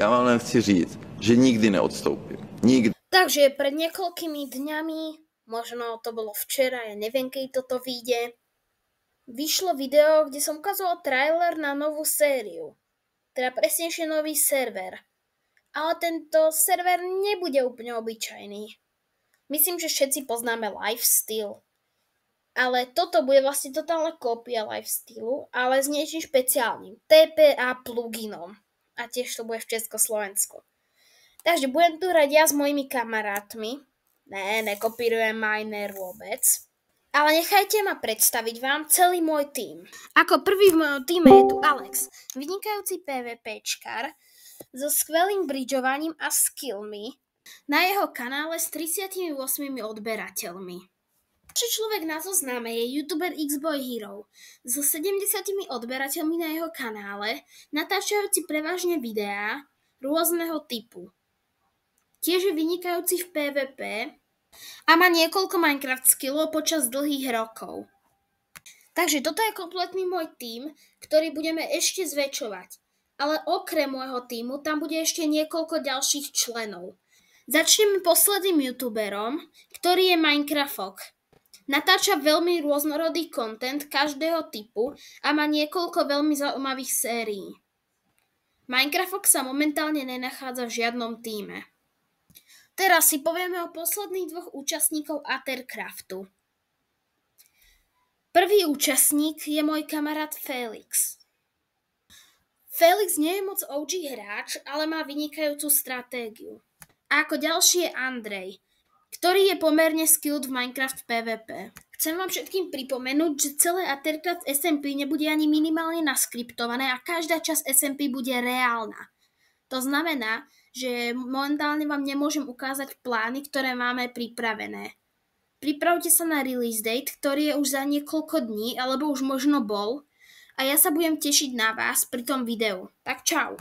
Já vám len chci říct, že nikdy neodstoupím. Nikdy. Takže pred niekoľkými dňami, možno to bolo včera, ja neviem, keď toto vyjde, vyšlo video, kde som ukazoval trailer na novú sériu. Teda presnejšie nový server. Ale tento server nebude úplne obyčajný. Myslím, že všetci poznáme Lifesteal. Ale toto bude vlastne totálna kópia Lifestealu, ale s niečím špeciálnym. TPA pluginom. A tiež to bude v Československu. Takže budem tu hrať ja s mojimi kamarátmi. Nekopírujem Miner vôbec. Ale nechajte ma predstaviť vám celý môj tím. Ako prvý v mojom týme je tu Alex, vynikajúci PvPčkar so skvelým bridžovaním a skillmi na jeho kanále s 38 odberateľmi. Ďalší človek na zozname je youtuber Xboy Hero so 70 odberateľmi na jeho kanále, natáčajúci prevažne videá rôzneho typu. Tiež je vynikajúci v PvP a má niekoľko Minecraft skillov počas dlhých rokov. Takže toto je kompletný môj tím, ktorý budeme ešte zväčšovať. Ale okrem môjho tímu tam bude ešte niekoľko ďalších členov. Začneme posledným youtuberom, ktorý je Minecraftok. Natáča veľmi rôznorodý content každého typu a má niekoľko veľmi zaujímavých sérií. Minecraftok sa momentálne nenachádza v žiadnom tíme. Teraz si povieme o posledných dvoch účastníkov Atercraftu. Prvý účastník je môj kamarát Felix. Felix nie je moc OG hráč, ale má vynikajúcu stratégiu. A ako ďalší je Andrej, ktorý je pomerne skilled v Minecraft PvP. Chcem vám všetkým pripomenúť, že celé Atercraft SMP nebude ani minimálne naskriptované a každá časť SMP bude reálna. To znamená, že momentálne vám nemôžem ukázať plány, ktoré máme pripravené. Pripravte sa na release date, ktorý je už za niekoľko dní, alebo už možno bol, a ja sa budem tešiť na vás pri tom videu. Tak čau!